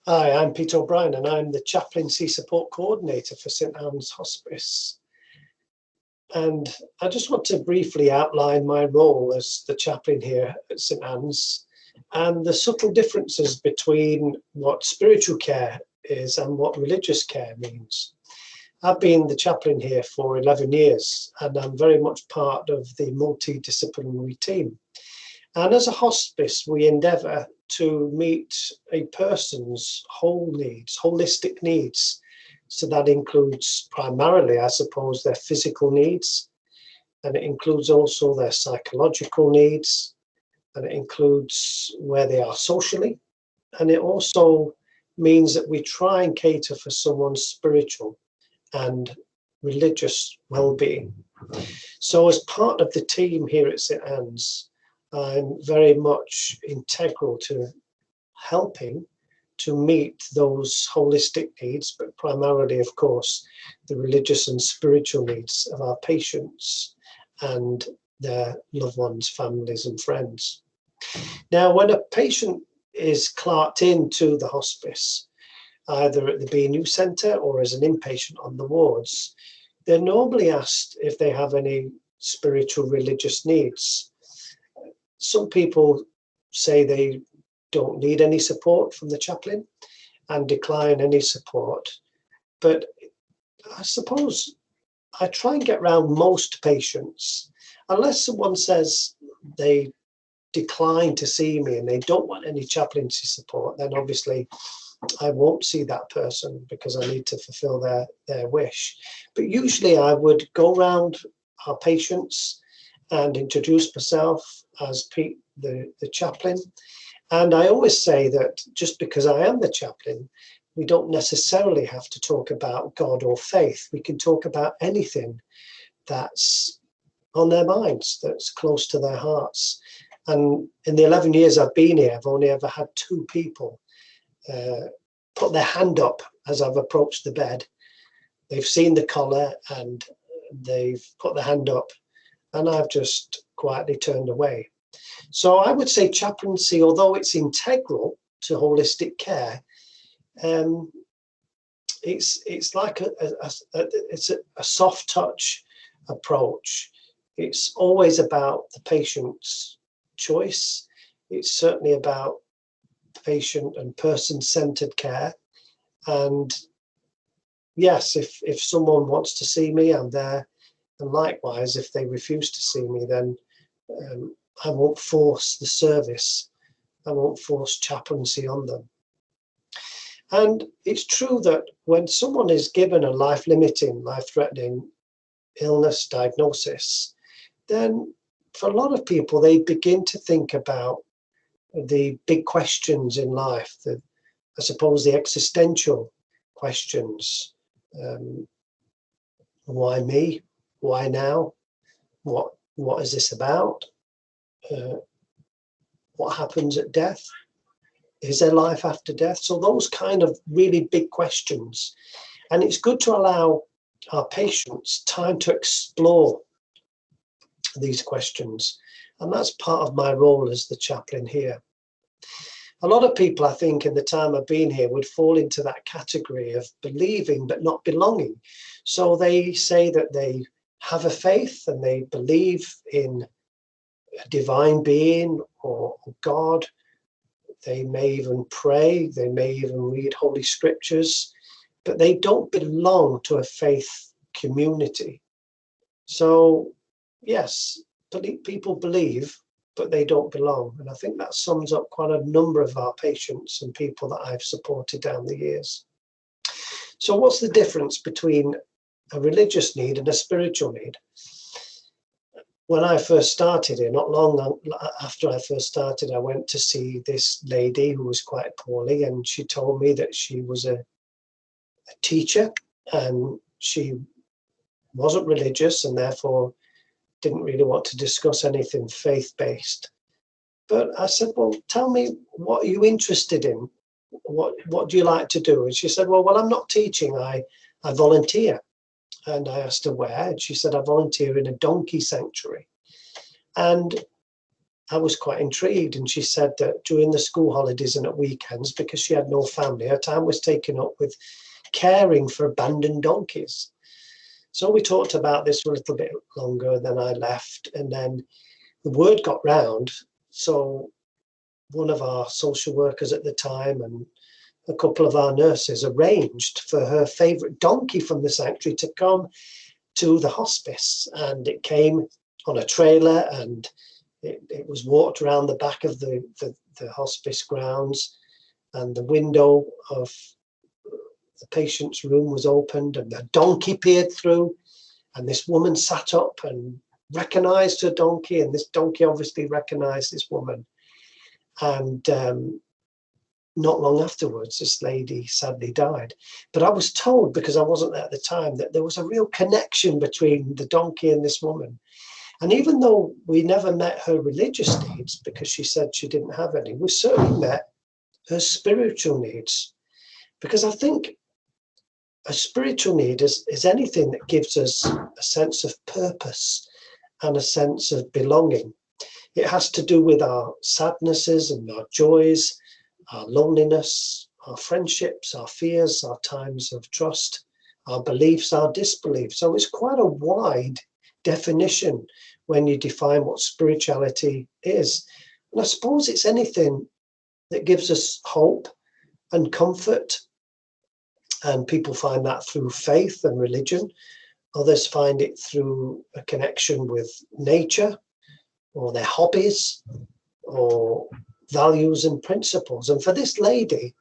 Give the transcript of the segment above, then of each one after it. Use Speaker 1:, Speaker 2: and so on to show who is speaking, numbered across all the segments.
Speaker 1: Hi, I'm Peter O'Brien and I'm the Chaplaincy Support Coordinator for St Anne's Hospice. And I just want to briefly outline my role as the chaplain here at St Anne's and the subtle differences between what spiritual care is and what religious care means. I've been the chaplain here for 11 years and I'm very much part of the multidisciplinary team. And as a hospice, we endeavour to meet a person's whole needs, holistic needs. So that includes primarily, I suppose, their physical needs, and it includes also their psychological needs, and it includes where they are socially, and it also means that we try and cater for someone's spiritual and religious well-being. So as part of the team here at St Anne's, I'm very much integral to helping to meet those holistic needs, but primarily, of course, the religious and spiritual needs of our patients and their loved ones, families and friends. Now, when a patient is clerked into the hospice, either at the B&U centre or as an inpatient on the wards, they're normally asked if they have any spiritual religious needs. Some people say they don't need any support from the chaplain and decline any support. But I suppose I try and get around most patients, unless someone says they decline to see me and they don't want any chaplaincy support, then obviously I won't see that person because I need to fulfill their wish. But usually I would go around our patients and introduce myself as Pete, the chaplain. And I always say that just because I am the chaplain, we don't necessarily have to talk about God or faith. We can talk about anything that's on their minds, that's close to their hearts. And in the 11 years I've been here, I've only ever had 2 people put their hand up as I've approached the bed. They've seen the collar and they've put their hand up, and I've just quietly turned away. So I would say chaplaincy, although it's integral to holistic care, it's like a soft touch approach. It's always about the patient's choice. It's certainly about patient and person-centered care. And yes, if someone wants to see me, I'm there. And likewise, if they refuse to see me, then I won't force the service. I won't force chaplaincy on them. And it's true that when someone is given a life-limiting, life-threatening illness diagnosis, then for a lot of people, they begin to think about the big questions in life, I suppose the existential questions. Why me? Why now? What is this about? What happens at death? Is there life after death? So those kind of really big questions. And it's good to allow our patients time to explore these questions. And that's part of my role as the chaplain here. A lot of people, I think, in the time I've been here would fall into that category of believing but not belonging. So they say that they have a faith and they believe in a divine being or God. They may even pray, they may even read Holy Scriptures, but they don't belong to a faith community. So, yes, people believe, but they don't belong. And I think that sums up quite a number of our patients and people that I've supported down the years. So what's the difference between a religious need and a spiritual need? When I first started here, not long after I first started, I went to see this lady who was quite poorly, and she told me that she was a teacher and she wasn't religious and therefore didn't really want to discuss anything faith-based. But I said, well, tell me, what are you interested in? What do you like to do? And she said, well, I'm not teaching, I volunteer. And I asked her where, and she said, I volunteer in a donkey sanctuary. And I was quite intrigued, and she said that during the school holidays and at weekends, because she had no family, her time was taken up with caring for abandoned donkeys. So we talked about this for a little bit longer, then I left, and then the word got round. So one of our social workers at the time and a couple of our nurses arranged for her favourite donkey from the sanctuary to come to the hospice, and it came on a trailer, and it was walked around the back of the hospice grounds, and the window of the patient's room was opened, and the donkey peered through, and this woman sat up and recognized her donkey, and this donkey obviously recognized this woman. And not long afterwards, this lady sadly died. But I was told, because I wasn't there at the time, that there was a real connection between the donkey and this woman. And even though we never met her religious needs, because she said she didn't have any, we certainly met her spiritual needs. Because I think a spiritual need is anything that gives us a sense of purpose and a sense of belonging. It has to do with our sadnesses and our joys, our loneliness, our friendships, our fears, our times of trust, our beliefs, our disbeliefs. So it's quite a wide definition when you define what spirituality is. And I suppose it's anything that gives us hope and comfort. And people find that through faith and religion. Others find it through a connection with nature, or their hobbies, or values and principles. And for this lady,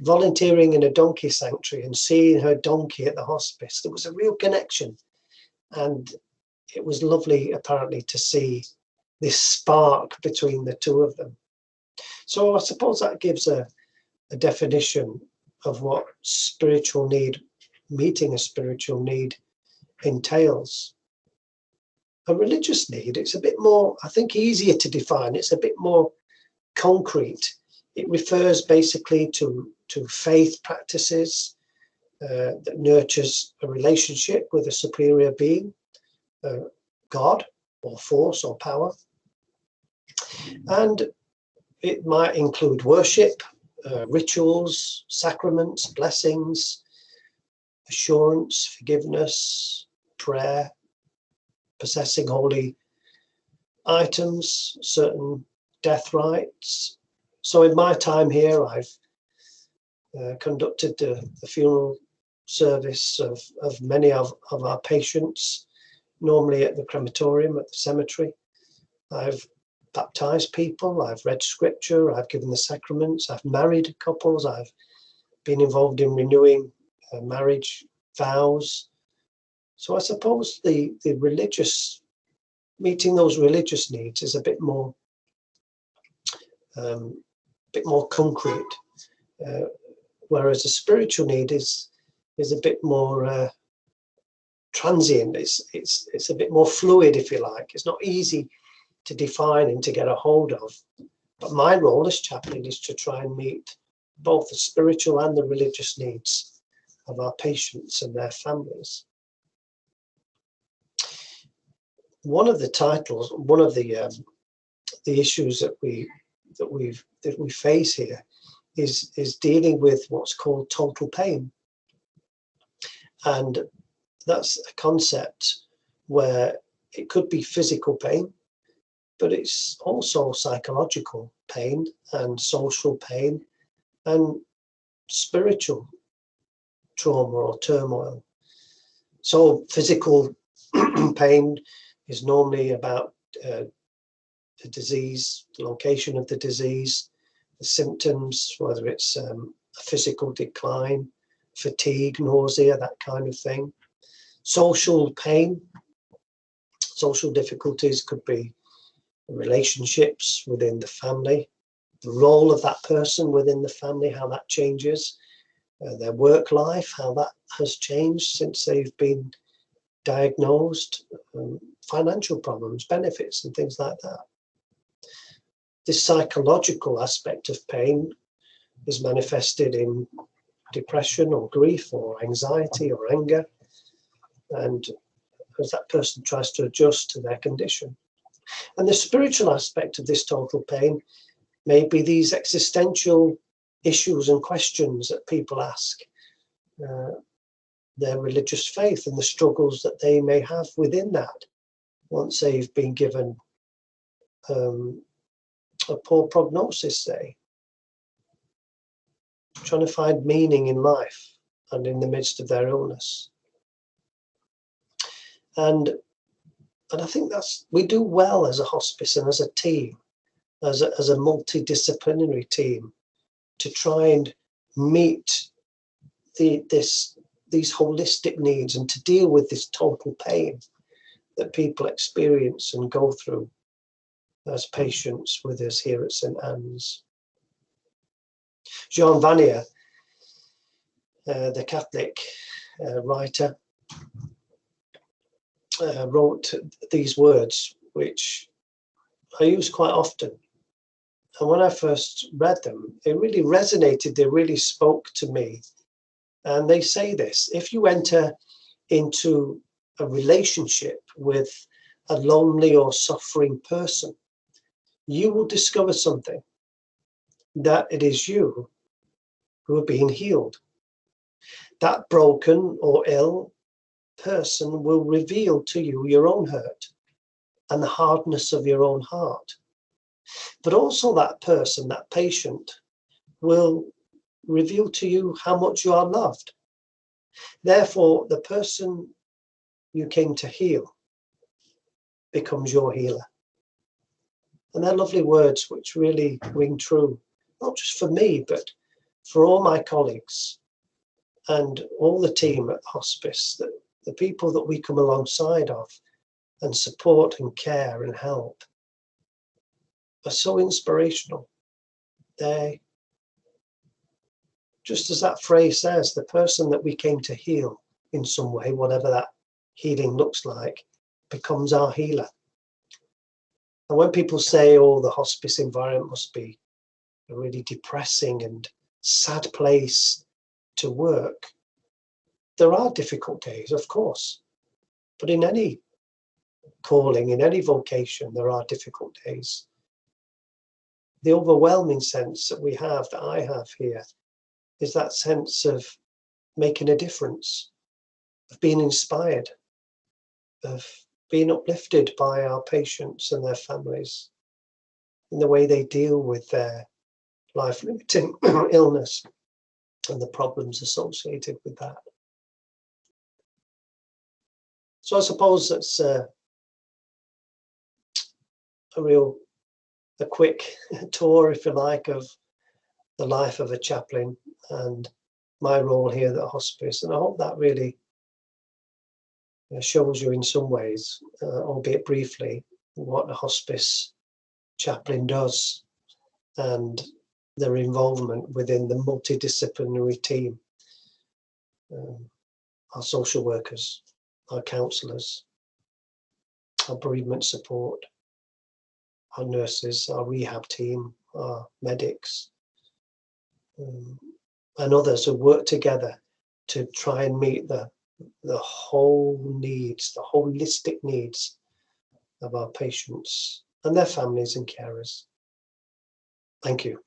Speaker 1: volunteering in a donkey sanctuary and seeing her donkey at the hospice, there was a real connection. And it was lovely, apparently, to see this spark between the two of them. So I suppose that gives a definition of what spiritual need, meeting a spiritual need, entails. A religious need, it's a bit more, I think, easier to define. It's a bit more concrete. It refers basically to faith practices that nurtures a relationship with a superior being, God or force or power. And it might include worship, rituals, sacraments, blessings, assurance, forgiveness, prayer, possessing holy items, certain death rites. So in my time here, I've conducted the funeral service of many of our patients, normally at the crematorium, at the cemetery. I've baptized people, I've read scripture, I've given the sacraments, I've married couples, I've been involved in renewing marriage vows. So I suppose the religious, meeting those religious needs is a bit more concrete, whereas a spiritual need is a bit more transient. It's a bit more fluid, if you like. It's not easy to define and to get a hold of. But my role as chaplain is to try and meet both the spiritual and the religious needs of our patients and their families. One of the titles, one of the issues that we face here is dealing with what's called total pain, and that's a concept where it could be physical pain, but it's also psychological pain and social pain and spiritual trauma or turmoil. So physical pain is normally about the disease, the location of the disease, the symptoms, whether it's a physical decline, fatigue, nausea, that kind of thing. Social pain, social difficulties could be relationships within the family, the role of that person within the family, how that changes, their work life, how that has changed since they've been diagnosed, financial problems, benefits and things like that. This psychological aspect of pain is manifested in depression or grief or anxiety or anger, and as that person tries to adjust to their condition. And the spiritual aspect of this total pain may be these existential issues and questions that people ask, their religious faith and the struggles that they may have within that once they've been given a poor prognosis, say, trying to find meaning in life and in the midst of their illness. And I think we do well as a hospice and as a team, as a multidisciplinary team, to try and meet these holistic needs and to deal with this total pain that people experience and go through as patients with us here at St Anne's. Jean Vanier, the Catholic writer, wrote these words, which I use quite often. And when I first read them, it really resonated, they really spoke to me. And they say this: if you enter into a relationship with a lonely or suffering person, you will discover something, that it is you who are being healed. That broken or ill person will reveal to you your own hurt and the hardness of your own heart. But also that person, that patient, will reveal to you how much you are loved. Therefore, the person you came to heal becomes your healer. And they're lovely words which really ring true, not just for me, but for all my colleagues and all the team at Hospice, the people that we come alongside of and support and care and help are so inspirational. They, just as that phrase says, the person that we came to heal in some way, whatever that healing looks like, becomes our healer. And when people say, oh, the hospice environment must be a really depressing and sad place to work, there are difficult days, of course. But in any calling, in any vocation, there are difficult days. The overwhelming sense that we have, that I have here, is that sense of making a difference, of being inspired, of being uplifted by our patients and their families in the way they deal with their life-limiting illness and the problems associated with that. So I suppose that's a quick tour, if you like, of the life of a chaplain and my role here at the hospice. And I hope that really shows you in some ways, albeit briefly, what a hospice chaplain does and their involvement within the multidisciplinary team. Our social workers, our counsellors, our bereavement support, our nurses, our rehab team, our medics, and others who work together to try and meet the whole needs, the holistic needs of our patients and their families and carers. Thank you.